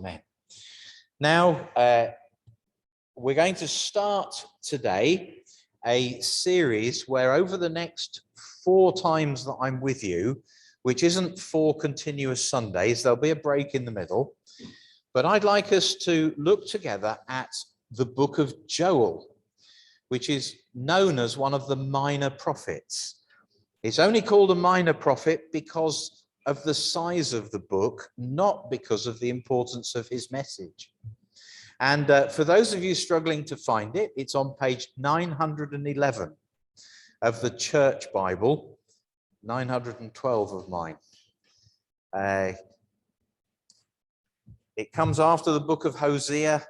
Amen. Now, we're going to start today a series where over the next 4 times that I'm with you, which isn't 4 continuous Sundays, there'll be a break in the middle, but I'd like us to look together at the book of Joel, which is known as one of the minor prophets. It's only called a minor prophet because of the size of the book, not because of the importance of his message. And for those of you struggling to find it, it's on page 911 of the Church Bible, 912 of mine. It comes after the book of Hosea,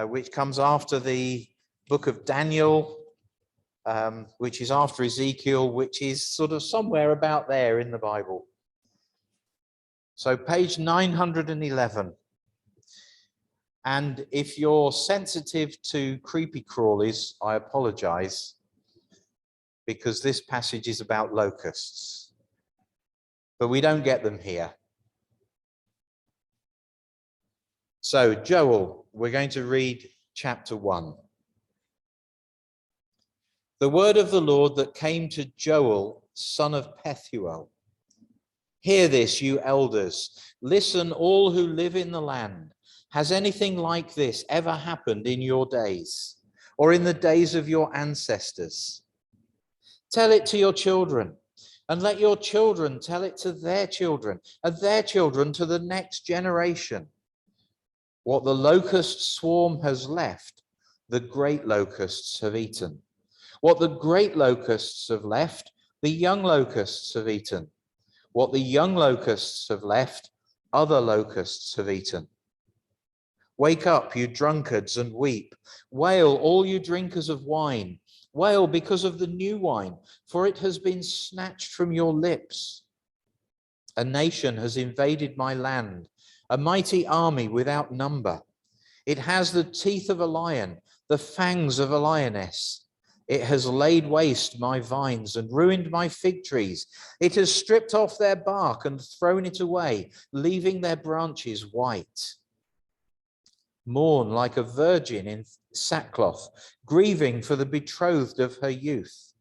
which comes after the book of Daniel, which is after Ezekiel, which is sort of somewhere about there in the Bible. So page 911. And if you're sensitive to creepy crawlies, I apologize, because this passage is about locusts. But we don't get them here. So Joel, we're going to read chapter 1. The word of the Lord that came to Joel, son of Pethuel. Hear this, you elders. Listen, all who live in the land. Has anything like this ever happened in your days, or in the days of your ancestors? Tell it to your children, and let your children tell it to their children, and their children to the next generation. What the locust swarm has left, the great locusts have eaten. What the great locusts have left, the young locusts have eaten. What the young locusts have left, other locusts have eaten. Wake up, you drunkards, and weep. Wail, all you drinkers of wine. Wail because of the new wine, for it has been snatched from your lips. A nation has invaded my land, a mighty army without number. It has the teeth of a lion, the fangs of a lioness. It has laid waste my vines and ruined my fig trees. It has stripped off their bark and thrown it away, leaving their branches white. Mourn like a virgin in sackcloth, grieving for the betrothed of her youth.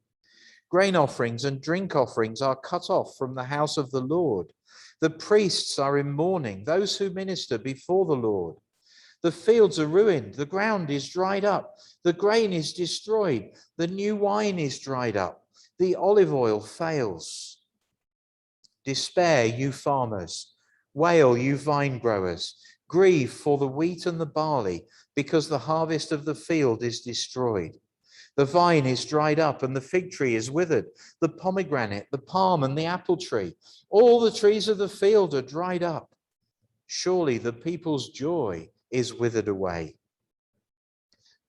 Grain offerings and drink offerings are cut off from the house of the Lord. The priests are in mourning, those who minister before the Lord. The fields are ruined, the ground is dried up, the grain is destroyed, the new wine is dried up, the olive oil fails. Despair, you farmers, wail, you vine growers, grieve for the wheat and the barley, because the harvest of the field is destroyed. The vine is dried up and the fig tree is withered, the pomegranate, the palm and the apple tree, all the trees of the field are dried up. Surely the people's joy is withered away.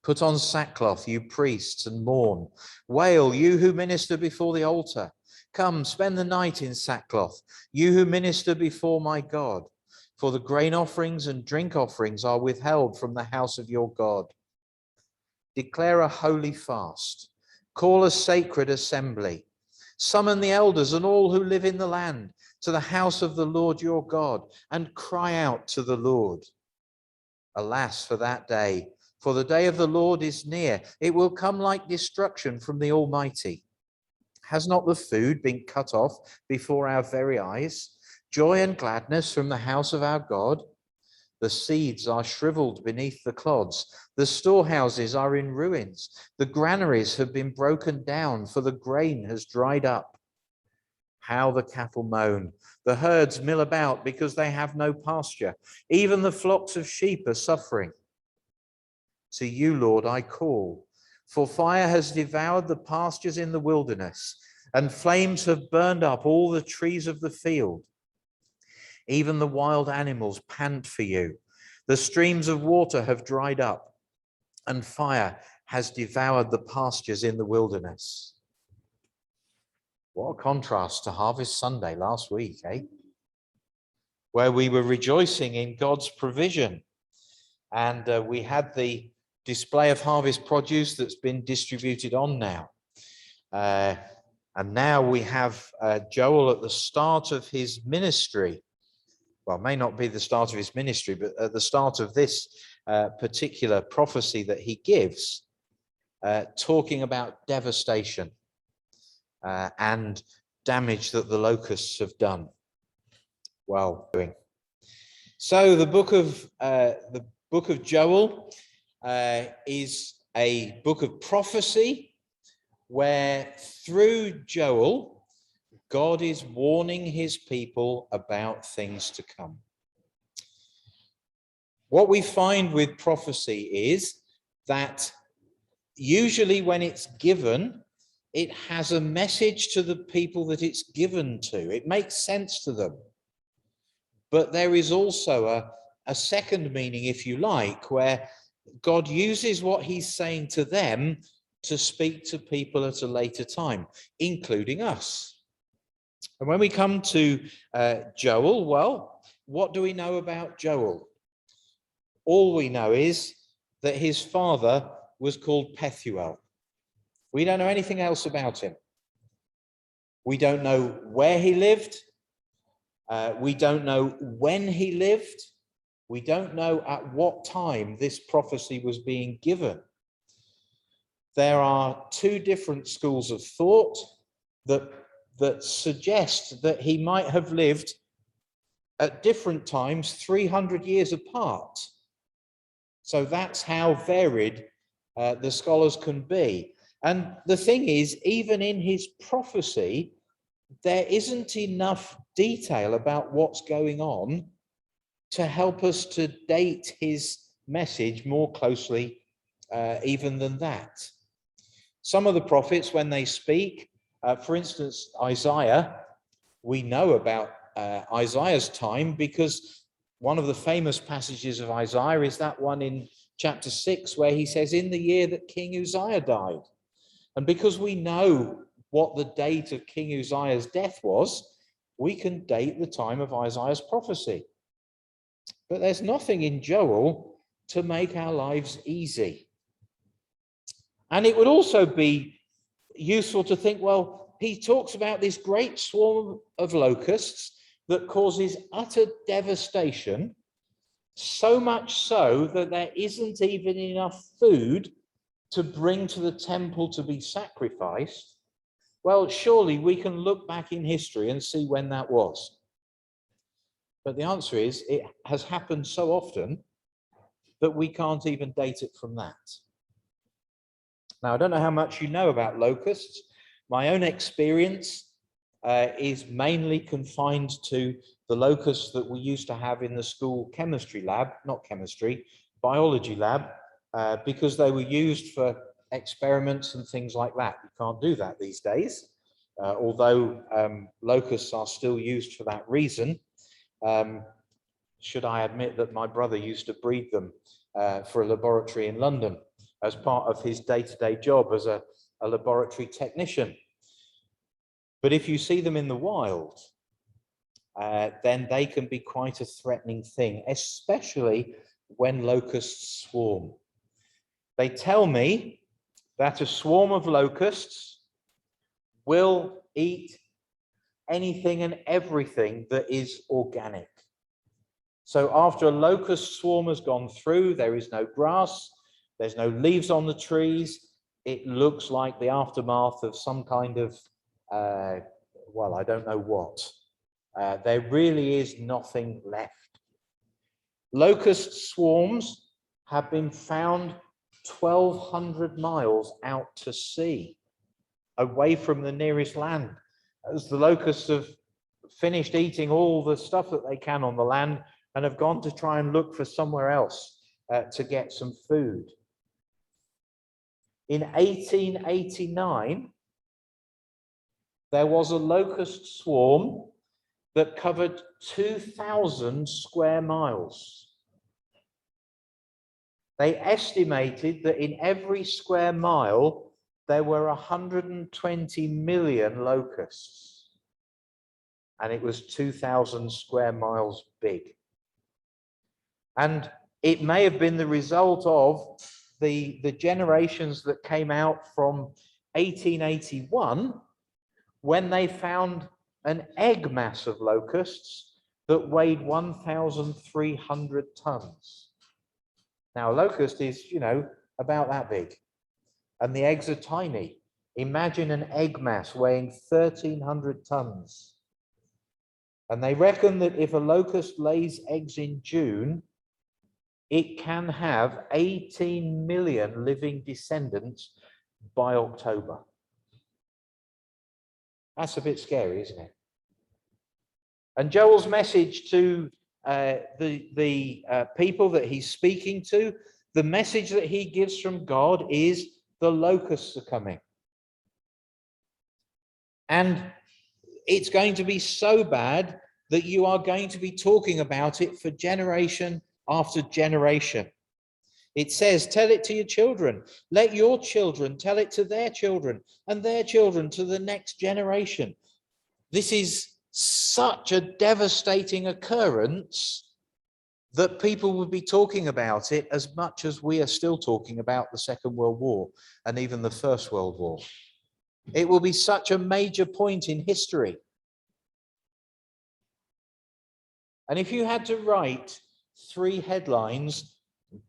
Put on sackcloth, you priests, and mourn. Wail, you who minister before the altar. Come, spend the night in sackcloth, you who minister before my God. For the grain offerings and drink offerings are withheld from the house of your God. Declare a holy fast. Call a sacred assembly. Summon the elders and all who live in the land to the house of the Lord your God, and cry out to the Lord. Alas for that day, for the day of the Lord is near. It will come like destruction from the Almighty. Has not the food been cut off before our very eyes? Joy and gladness from the house of our God? The seeds are shriveled beneath the clods. The storehouses are in ruins. The granaries have been broken down, for the grain has dried up. How the cattle moan. The herds mill about because they have no pasture. Even the flocks of sheep are suffering. To you, Lord, I call, for fire has devoured the pastures in the wilderness, and flames have burned up all the trees of the field. Even the wild animals pant for you. The streams of water have dried up, and fire has devoured the pastures in the wilderness. What a contrast to Harvest Sunday last week, eh? Where we were rejoicing in God's provision. And we had the display of harvest produce that's been distributed on now. And now we have Joel at the start of his ministry. well, may not be the start of his ministry, but at the start of this particular prophecy that he gives, talking about devastation and damage that the locusts have done. Well, so the book of Joel is a book of prophecy where through Joel, God is warning his people about things to come. What we find with prophecy is that usually when it's given, it has a message to the people that it's given to. It makes sense to them. But there is also a second meaning, if you like, where God uses what he's saying to them to speak to people at a later time, including us. And when we come to Joel, well, what do we know about Joel? All we know is that his father was called Pethuel. We don't know anything else about him. We don't know where he lived. We don't know when he lived. We don't know at what time this prophecy was being given. There are two different schools of thought that suggest that he might have lived at different times 300 years apart. So that's how varied the scholars can be. And the thing is, even in his prophecy, there isn't enough detail about what's going on to help us to date his message more closely even than that. Some of the prophets, when they speak, for instance, Isaiah, we know about Isaiah's time because one of the famous passages of Isaiah is that one in chapter 6 where he says, in the year that King Uzziah died. And because we know what the date of King Uzziah's death was, we can date the time of Isaiah's prophecy. But there's nothing in Joel to make our lives easy. And it would also be useful to think, well, he talks about this great swarm of locusts that causes utter devastation, so much so that there isn't even enough food to bring to the temple to be sacrificed. Well, surely we can look back in history and see when that was. But the answer is it has happened so often that we can't even date it from that. Now, I don't know how much you know about locusts. My own experience is mainly confined to the locusts that we used to have in the school chemistry lab, not chemistry, biology lab, because they were used for experiments and things like that. You can't do that these days, although locusts are still used for that reason. Should I admit that my brother used to breed them for a laboratory in London as part of his day-to-day job as a laboratory technician. But if you see them in the wild, then they can be quite a threatening thing, especially when locusts swarm. They tell me that a swarm of locusts will eat anything and everything that is organic. So after a locust swarm has gone through, there is no grass, there's no leaves on the trees. It looks like the aftermath of some kind of, well, I don't know what. There really is nothing left. Locust swarms have been found 1,200 miles out to sea, away from the nearest land. As the locusts have finished eating all the stuff that they can on the land and have gone to try and look for somewhere else to get some food. In 1889, there was a locust swarm that covered 2,000 square miles. They estimated that in every square mile, there were 120 million locusts. And it was 2,000 square miles big. And it may have been the result of the generations that came out from 1881 when they found an egg mass of locusts that weighed 1,300 tons. Now, a locust is, about that big, and the eggs are tiny. Imagine an egg mass weighing 1,300 tons. And they reckon that if a locust lays eggs in June, it can have 18 million living descendants by October. That's a bit scary, isn't it? And Joel's message to the people that he's speaking to, the message that he gives from God is the locusts are coming. And it's going to be so bad that you are going to be talking about it for generation after generation. It says, tell it to your children. Let your children tell it to their children and their children to the next generation. This is such a devastating occurrence that people would be talking about it as much as we are still talking about the Second World War and even the First World War. It will be such a major point in history. And if you had to write 3 headlines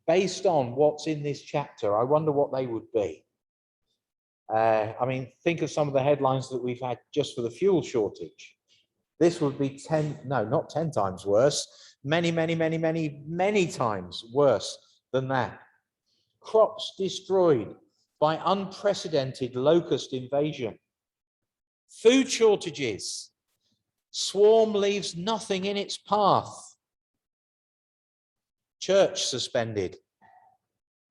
based on what's in this chapter, I wonder what they would be. Think of some of the headlines that we've had just for the fuel shortage. This would be not 10 times worse, many times worse than that. Crops destroyed by unprecedented locust invasion. Food shortages. Swarm leaves nothing in its path. Church suspended.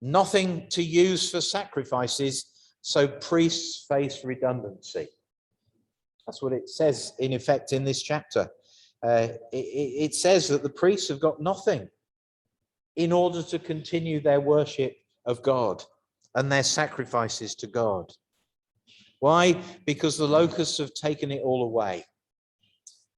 Nothing to use for sacrifices, so priests face redundancy. That's what it says, in effect, in this chapter. It says that the priests have got nothing in order to continue their worship of God and their sacrifices to God. Why? Because the locusts have taken it all away.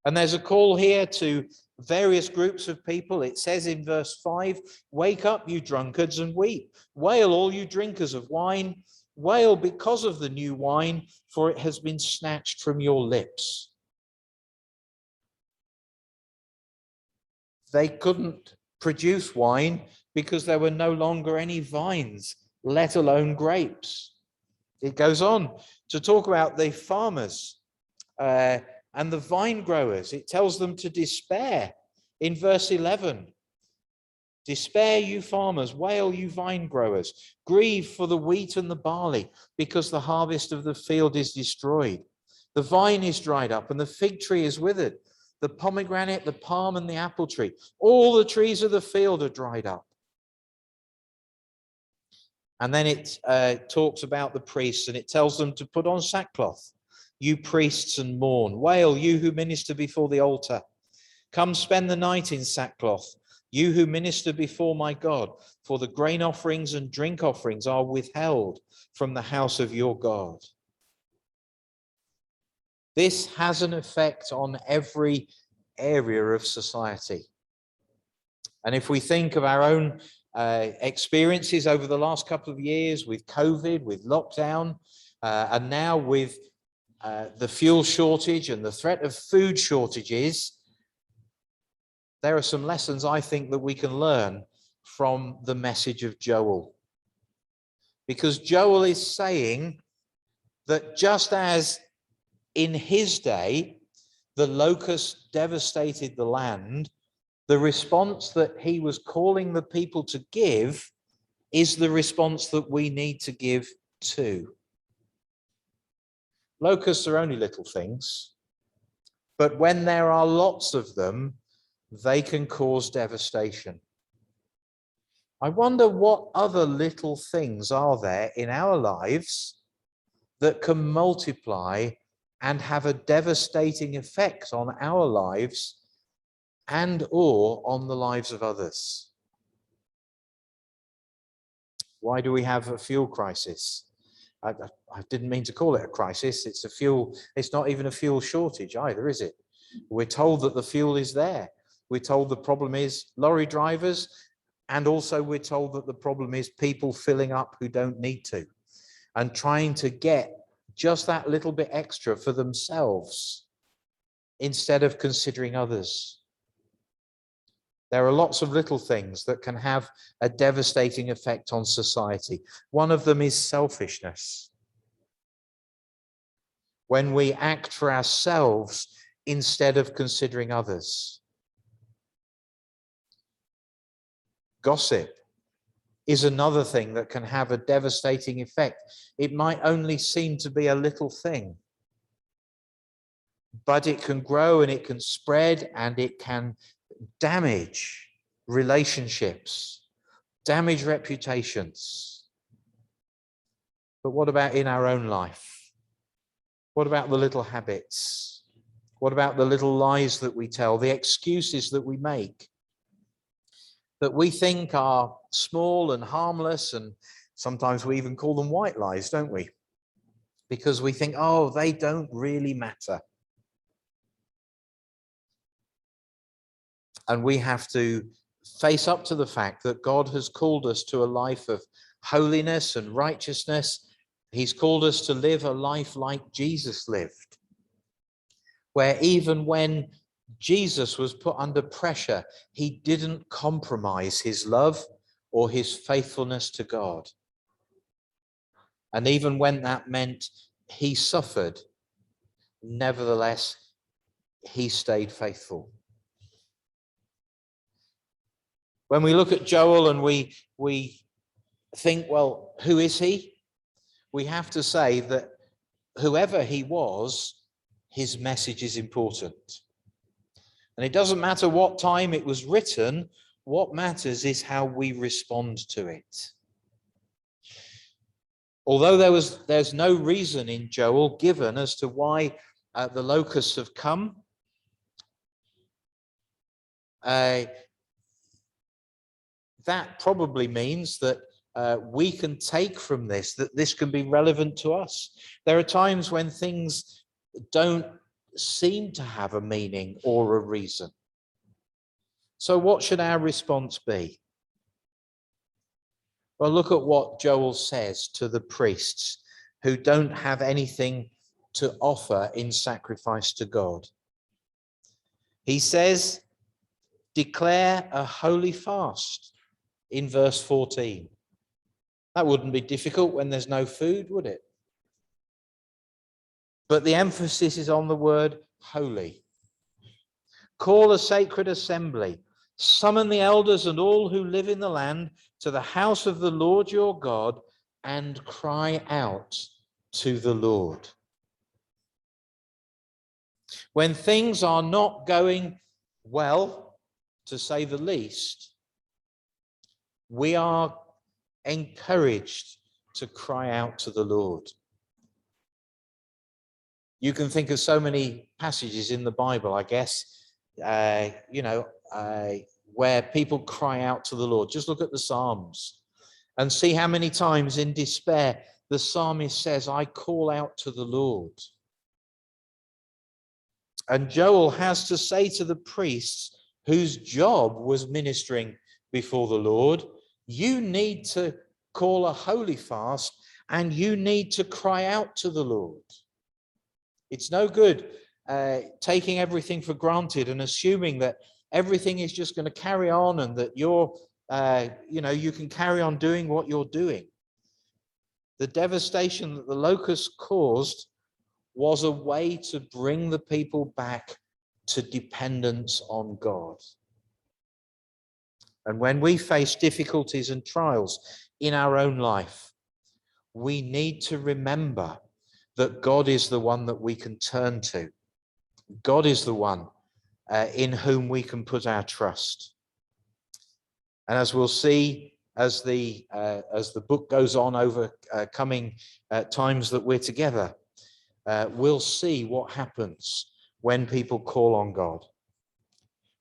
And there's a call here to various groups of people. It says in verse 5, wake up, you drunkards, and weep. Wail, all you drinkers of wine. Wail because of the new wine, for it has been snatched from your lips. They couldn't produce wine because there were no longer any vines, let alone grapes. It goes on to talk about the farmers and the vine growers. It tells them to despair in verse 11. Despair, you farmers, wail, you vine growers, grieve for the wheat and the barley, because the harvest of the field is destroyed. The vine is dried up and the fig tree is withered. The pomegranate, the palm and the apple tree, all the trees of the field are dried up. And then it talks about the priests, and it tells them to put on sackcloth, you priests, and mourn. Wail, you who minister before the altar. Come spend the night in sackcloth, you who minister before my God, for the grain offerings and drink offerings are withheld from the house of your God. This has an effect on every area of society. And if we think of our own experiences over the last couple of years with COVID, with lockdown, and now with the fuel shortage and the threat of food shortages, there are some lessons I think that we can learn from the message of Joel. Because Joel is saying that just as in his day, the locusts devastated the land, the response that he was calling the people to give is the response that we need to give too. Locusts are only little things, but when there are lots of them, they can cause devastation. I wonder what other little things are there in our lives that can multiply and have a devastating effect on our lives and or on the lives of others. Why do we have a fuel crisis? I didn't mean to call it a crisis. It's not even a fuel shortage either, is it? We're told that the fuel is there. We're told the problem is lorry drivers, and also we're told that the problem is people filling up who don't need to and trying to get just that little bit extra for themselves instead of considering others. There are lots of little things that can have a devastating effect on society. One of them is selfishness. When we act for ourselves instead of considering others. Gossip is another thing that can have a devastating effect. It might only seem to be a little thing, but it can grow and it can spread and it can damage relationships, damage reputations. But what about in our own life? What about the little habits? What about the little lies that we tell, the excuses that we make, that we think are small and harmless, and sometimes we even call them white lies, don't we? Because we think, oh, they don't really matter. And we have to face up to the fact that God has called us to a life of holiness and righteousness. He's called us to live a life like Jesus lived, where even when Jesus was put under pressure, he didn't compromise his love or his faithfulness to God. And even when that meant he suffered, nevertheless, he stayed faithful. When we look at Joel and we think, well, who is he? We have to say that whoever he was, his message is important. And it doesn't matter what time it was written, what matters is how we respond to it. Although there's no reason in Joel given as to why the locusts have come, that probably means that we can take from this that this can be relevant to us. There are times when things don't seem to have a meaning or a reason. So what should our response be? Well, look at what Joel says to the priests who don't have anything to offer in sacrifice to God. He says, declare a holy fast in verse 14. That wouldn't be difficult when there's no food, would it? But the emphasis is on the word holy. Call a sacred assembly. Summon the elders and all who live in the land to the house of the Lord your God and cry out to the Lord. When things are not going well, to say the least, we are encouraged to cry out to the Lord. You can think of so many passages in the Bible, I guess, where people cry out to the Lord. Just look at the Psalms and see how many times in despair the psalmist says, I call out to the Lord. And Joel has to say to the priests whose job was ministering before the Lord, you need to call a holy fast and you need to cry out to the Lord. It's no good taking everything for granted and assuming that everything is just going to carry on and that you can carry on doing what you're doing. The devastation that the locusts caused was a way to bring the people back to dependence on God. And when we face difficulties and trials in our own life, we need to remember that God is the one that we can turn to. God is the one in whom we can put our trust. And as we'll see as the book goes on over coming times that we're together, we'll see what happens when people call on God.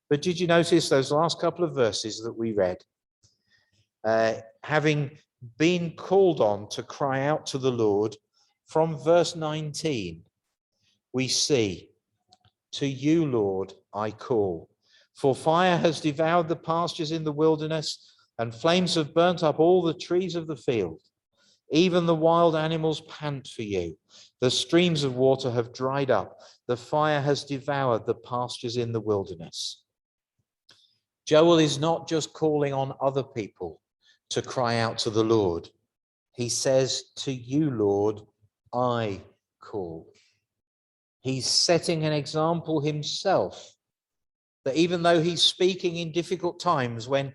But did you notice those last couple of verses that we read? Having been called on to cry out to the Lord, from verse 19, we see, to you, Lord, I call. For fire has devoured the pastures in the wilderness, and flames have burnt up all the trees of the field. Even the wild animals pant for you. The streams of water have dried up. The fire has devoured the pastures in the wilderness. Joel is not just calling on other people to cry out to the Lord. He says, to you, Lord, I call. He's setting an example himself that even though he's speaking in difficult times when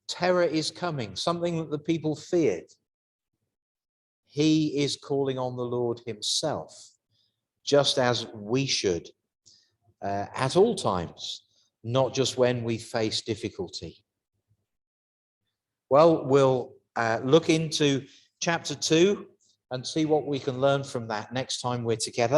terror is coming, something that the people feared, he is calling on the Lord himself, just as we should at all times, not just when we face difficulty. Well, we'll look into chapter 2 and see what we can learn from that next time we're together.